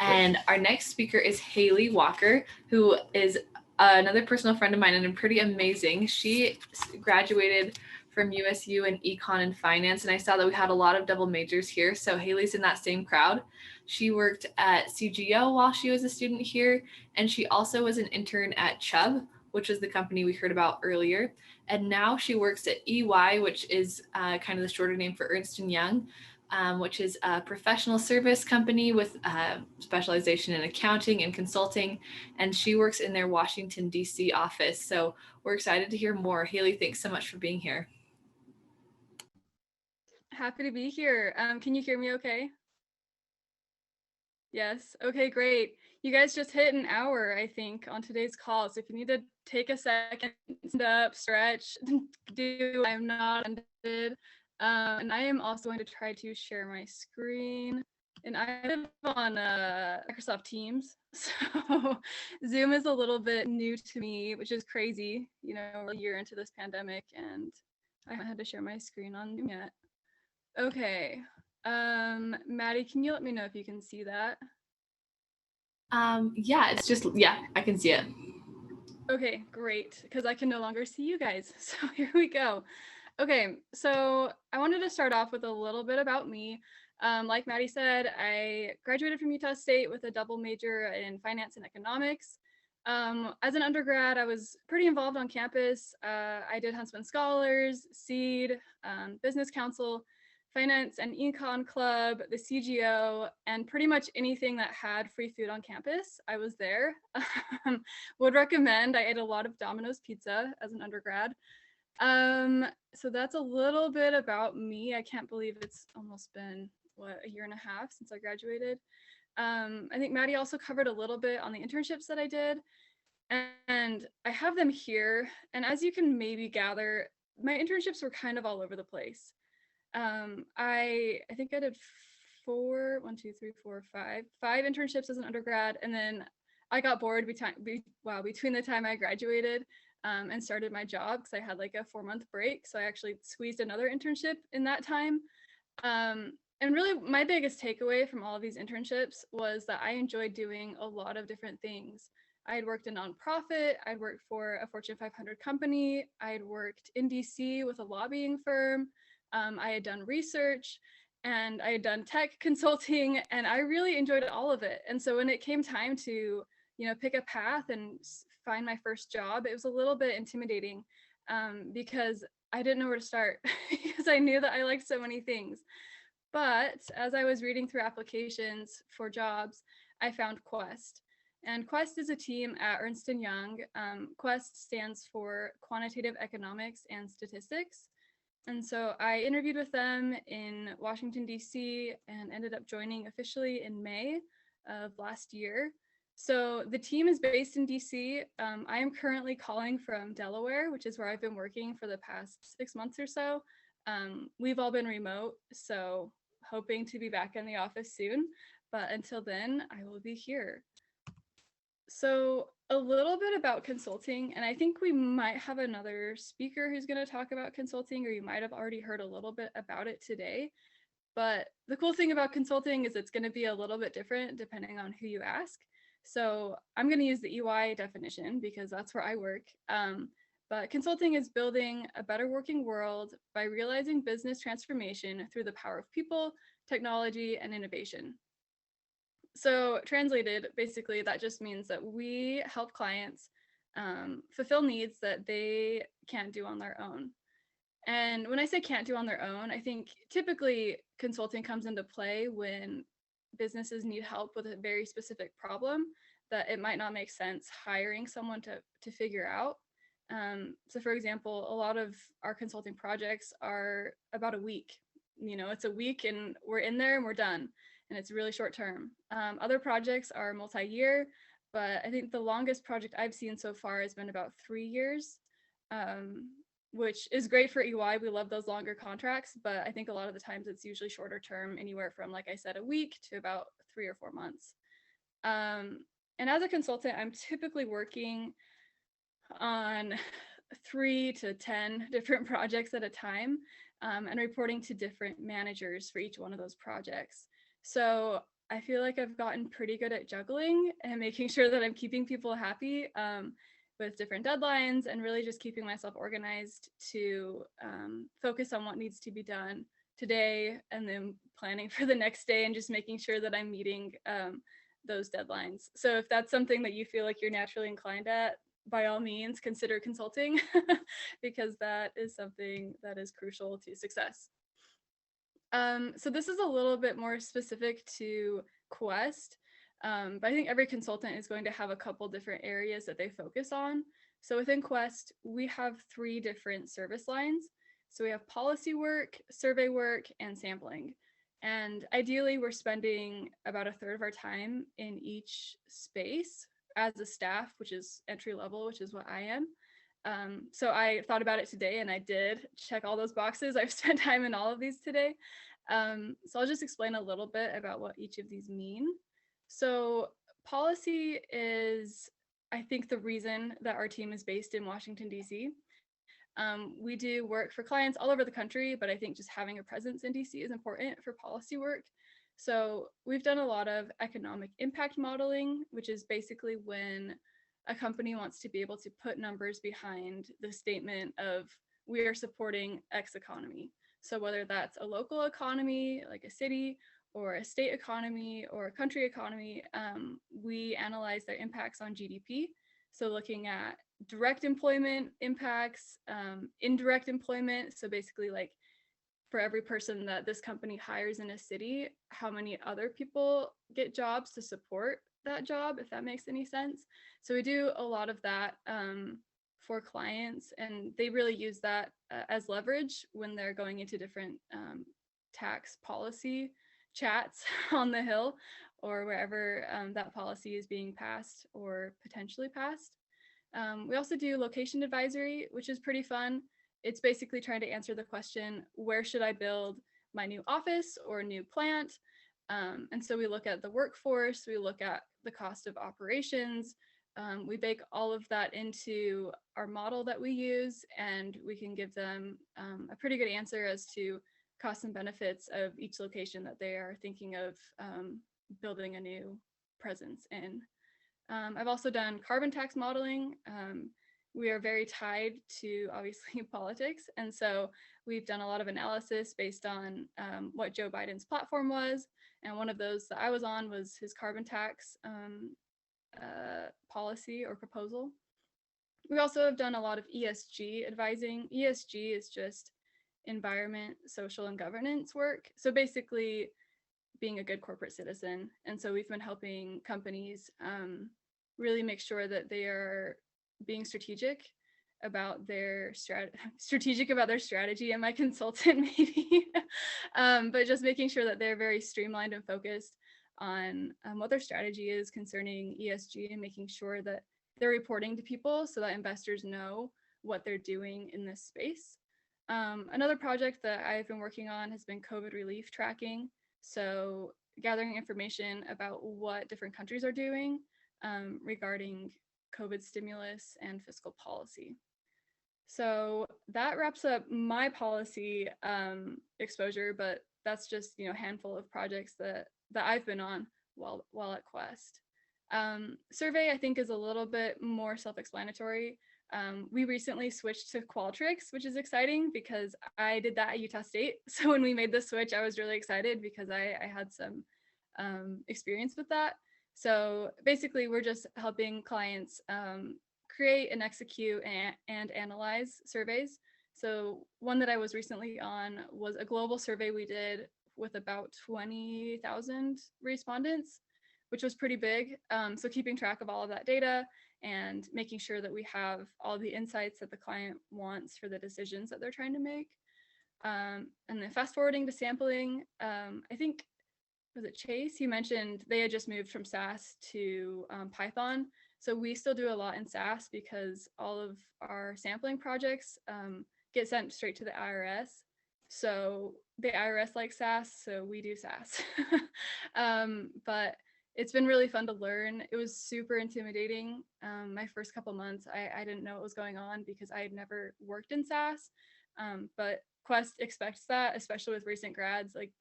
And our next speaker is Hayley Walker, who is another personal friend of mine and pretty amazing. She graduated from USU in econ and finance, and I saw that we had a lot of double majors here. So Hayley's in that same crowd. She worked at CGO while she was a student here, and she also was an intern at Chubb, which is the company we heard about earlier. And now she works at EY, which is kind of the shorter name for Ernst & Young, which is a professional service company with specialization in accounting and consulting. And she works in their Washington, D.C. office. So we're excited to hear more. Hayley, thanks so much for being here. Happy to be here. Can you hear me okay? Yes. Okay, great. You guys just hit an hour, I think, on today's call. So if you need to take a second, stand up, stretch, I'm not ended. And I am also going to try to share my screen. And I live on Microsoft Teams. So Zoom is a little bit new to me, which is crazy. You know, we're a year into this pandemic and I haven't had to share my screen on Zoom yet. Okay. Maddie, can you let me know if you can see that? Yeah, it's just, yeah, I can see it. Okay, great, because I can no longer see you guys. So here we go. Okay, so I wanted to start off with a little bit about me. Like Maddie said, I graduated from Utah State with a double major in finance and economics. As an undergrad, I was pretty involved on campus. I did Huntsman Scholars, SEED, Business Council, Finance and Econ Club, the CGO, and pretty much anything that had free food on campus. I was there. Would recommend. I ate a lot of Domino's pizza as an undergrad. So that's a little bit about me. I can't believe it's almost been, a year and a half since I graduated. I think Maddie also covered a little bit on the internships that I did. And I have them here. And as you can maybe gather, my internships were kind of all over the place. I think I did five internships as an undergrad, and then I got bored between the time I graduated and started my job because I had like a 4-month break. So I actually squeezed another internship in that time. And really, my biggest takeaway from all of these internships was that I enjoyed doing a lot of different things. I had worked in nonprofit, I'd worked for a Fortune 500 company, I'd worked in DC with a lobbying firm, I had done research, and I had done tech consulting, and I really enjoyed all of it. And so when it came time to, pick a path and find my first job, it was a little bit intimidating because I didn't know where to start because I knew that I liked so many things. But as I was reading through applications for jobs, I found Quest. And Quest is a team at Ernst & Young. Quest stands for Quantitative Economics and Statistics. And so I interviewed with them in Washington, D.C., and ended up joining officially in May of last year. So the team is based in D.C. I am currently calling from Delaware, which is where I've been working for the past 6 months or so. We've all been remote, so hoping to be back in the office soon. But until then, I will be here. So a little bit about consulting, and I think we might have another speaker who's going to talk about consulting, or you might have already heard a little bit about it today. But the cool thing about consulting is it's going to be a little bit different depending on who you ask. So I'm going to use the EY definition because that's where I work. But consulting is building a better working world by realizing business transformation through the power of people, technology, and innovation. So translated, basically, that just means that we help clients fulfill needs that they can't do on their own. And when I say can't do on their own, I think typically consulting comes into play when businesses need help with a very specific problem that it might not make sense hiring someone to figure out. So for example, a lot of our consulting projects are about a week. It's a week and we're in there and we're done. And it's really short term. Other projects are multi-year, but I think the longest project I've seen so far has been about 3 years, which is great for EY. We love those longer contracts, but I think a lot of the times it's usually shorter term, anywhere from, like I said, a week to about 3 or 4 months. And as a consultant, I'm typically working on 3 to 10 different projects at a time and reporting to different managers for each one of those projects. So I feel like I've gotten pretty good at juggling and making sure that I'm keeping people happy with different deadlines, and really just keeping myself organized to focus on what needs to be done today, and then planning for the next day and just making sure that I'm meeting those deadlines. So if that's something that you feel like you're naturally inclined at, by all means, consider consulting because that is something that is crucial to success. So this is a little bit more specific to Quest, but I think every consultant is going to have a couple different areas that they focus on. So within Quest, we have 3 different service lines. So we have policy work, survey work, and sampling. And ideally, we're spending about a third of our time in each space as a staff, which is entry level, which is what I am. So I thought about it today and I did check all those boxes. I've spent time in all of these today. So I'll just explain a little bit about what each of these mean. So policy is, I think, the reason that our team is based in Washington, D.C. We do work for clients all over the country, but I think just having a presence in DC is important for policy work. So we've done a lot of economic impact modeling, which is basically when a company wants to be able to put numbers behind the statement of we are supporting X economy. So whether that's a local economy, like a city, or a state economy, or a country economy, we analyze their impacts on GDP. So looking at direct employment impacts, indirect employment. So basically, like, for every person that this company hires in a city, how many other people get jobs to support that job, if that makes any sense. So we do a lot of that for clients, and they really use that as leverage when they're going into different tax policy chats on the Hill, or wherever that policy is being passed or potentially passed. We also do location advisory, which is pretty fun. It's basically trying to answer the question, where should I build my new office or new plant? And so we look at the workforce, we look at the cost of operations, we bake all of that into our model that we use, and we can give them a pretty good answer as to costs and benefits of each location that they are thinking of building a new presence in. I've also done carbon tax modeling. We are very tied to, obviously, politics. And so we've done a lot of analysis based on what Joe Biden's platform was. And one of those that I was on was his carbon tax policy or proposal. We also have done a lot of ESG advising. ESG is just environment, social, and governance work. So basically being a good corporate citizen. And so we've been helping companies really make sure that they are being strategic about their strategy, and my consultant maybe, but just making sure that they're very streamlined and focused on what their strategy is concerning ESG, and making sure that they're reporting to people so that investors know what they're doing in this space. Another project that I've been working on has been COVID relief tracking. So gathering information about what different countries are doing regarding COVID stimulus and fiscal policy. So that wraps up my policy exposure, but that's just, a handful of projects that I've been on while at Quest. Survey, I think, is a little bit more self-explanatory. We recently switched to Qualtrics, which is exciting because I did that at Utah State. So when we made the switch, I was really excited because I had some experience with that. So basically, we're just helping clients create and execute and analyze surveys. So one that I was recently on was a global survey we did with about 20,000 respondents, which was pretty big. So keeping track of all of that data and making sure that we have all the insights that the client wants for the decisions that they're trying to make. And then fast forwarding to sampling, I think, was it Chase? He mentioned they had just moved from SAS to Python. So we still do a lot in SAS because all of our sampling projects get sent straight to the IRS. So the IRS likes SAS, so we do SAS. But it's been really fun to learn. It was super intimidating. My first couple months, I didn't know what was going on because I had never worked in SAS. But Quest expects that, especially with recent grads. Like,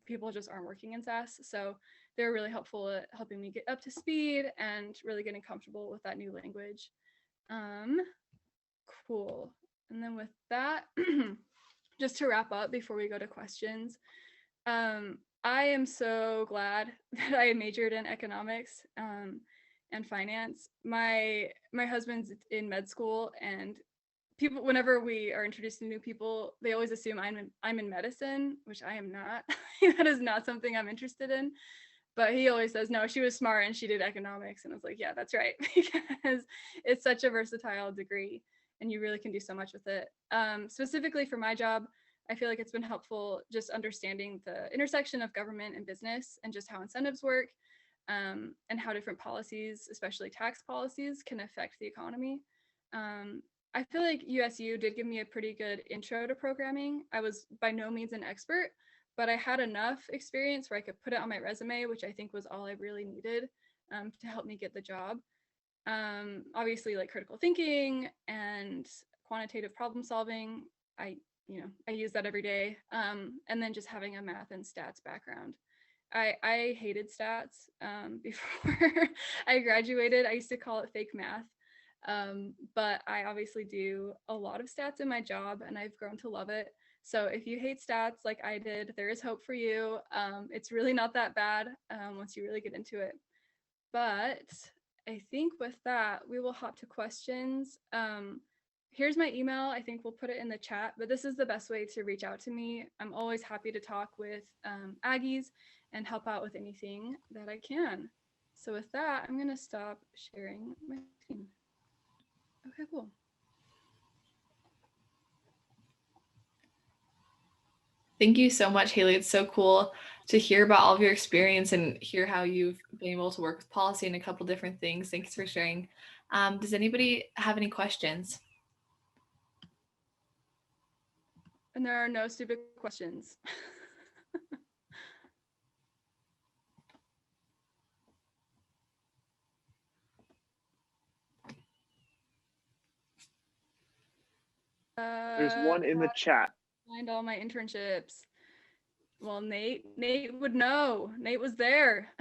people just aren't working in SAS. So they're really helpful at helping me get up to speed and really getting comfortable with that new language. Cool. And then with that, just to wrap up before we go to questions, I am so glad that I majored in economics and finance. My husband's in med school, and people, whenever we are introduced to new people, they always assume I'm in medicine, which I am not. That is not something I'm interested in. But he always says, no, she was smart and she did economics. And I was like, yeah, that's right, because it's such a versatile degree and you really can do so much with it. Specifically for my job, I feel like it's been helpful just understanding the intersection of government and business and just how incentives work, and how different policies, especially tax policies, can affect the economy. I feel like USU did give me a pretty good intro to programming. I was by no means an expert, but I had enough experience where I could put it on my resume, which I think was all I really needed to help me get the job. Obviously, like critical thinking and quantitative problem solving, I use that every day. And then just having a math and stats background. I hated stats before I graduated. I used to call it fake math. But I obviously do a lot of stats in my job and I've grown to love it. So if you hate stats like I did, there is hope for you. It's really not that bad once you really get into it. But I think with that, we will hop to questions. Here's my email. I think we'll put it in the chat, but this is the best way to reach out to me. I'm always happy to talk with Aggies and help out with anything that I can. So with that, I'm going to stop sharing my screen. Okay, cool. Thank you so much, Hayley. It's so cool to hear about all of your experience and hear how you've been able to work with policy and a couple different things. Thanks for sharing. Does anybody have any questions? And there are no stupid questions. There's one in the chat. Find all my internships. Well, Nate would know. Nate was there.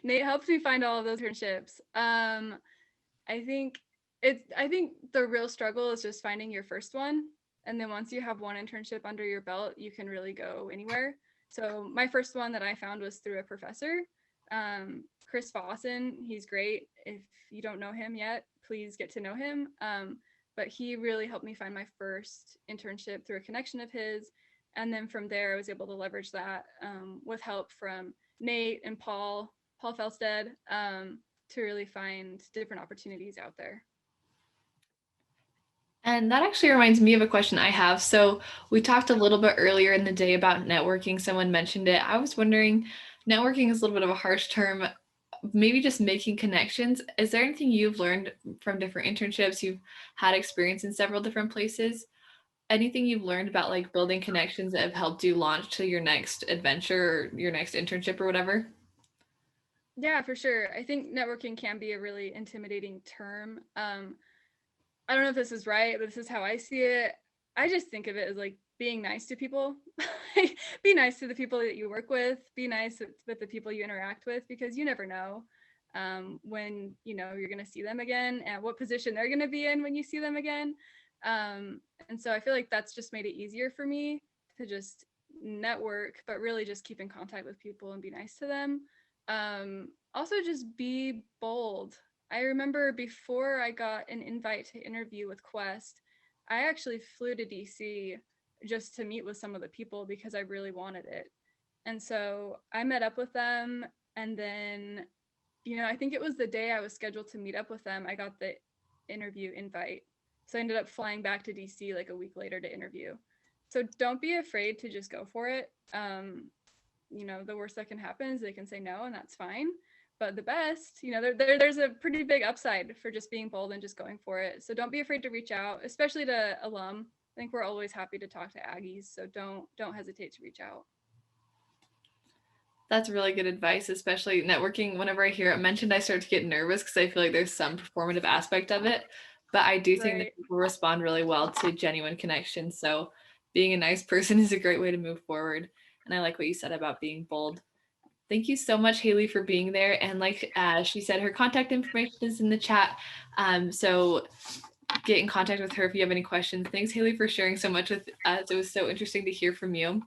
Nate helped me find all of those internships. I think the real struggle is just finding your first one. And then once you have one internship under your belt, you can really go anywhere. So my first one that I found was through a professor, Chris Fossen. He's great. If you don't know him yet, please get to know him. But he really helped me find my first internship through a connection of his. And then from there, I was able to leverage that with help from Nate and Paul Felstead, to really find different opportunities out there. And that actually reminds me of a question I have. So we talked a little bit earlier in the day about networking. Someone mentioned it. I was wondering, networking is a little bit of a harsh term, maybe just making connections. Is there anything you've learned from different internships? You've had experience in several different places. Anything you've learned about like building connections that have helped you launch to your next adventure or your next internship or whatever? Yeah, for sure. I think networking can be a really intimidating term. I don't know if this is right, but this is how I see it. I just think of it as like being nice to people. Be nice to the people that you work with. Be nice with the people you interact with, because you never know when you're going to see them again and what position they're going to be in when you see them again. And so I feel like that's just made it easier for me to just network, but really just keep in contact with people and be nice to them. Also just be bold. I remember before I got an invite to interview with Quest, I actually flew to DC just to meet with some of the people because I really wanted it. And so I met up with them, and then, I think it was the day I was scheduled to meet up with them, I got the interview invite. So I ended up flying back to DC like a week later to interview. So don't be afraid to just go for it. The worst that can happen is they can say no, and that's fine. But the best, there's a pretty big upside for just being bold and just going for it. So don't be afraid to reach out, especially to alum. I think we're always happy to talk to Aggies, so don't hesitate to reach out. That's really good advice, especially networking. Whenever I hear it mentioned, I start to get nervous because I feel like there's some performative aspect of it. But I do think that people respond really well to genuine connections. So being a nice person is a great way to move forward. And I like what you said about being bold. Thank you so much, Hayley, for being there. And like she said, her contact information is in the chat. So get in contact with her if you have any questions. Thanks, Hayley, for sharing so much with us. It was so interesting to hear from you.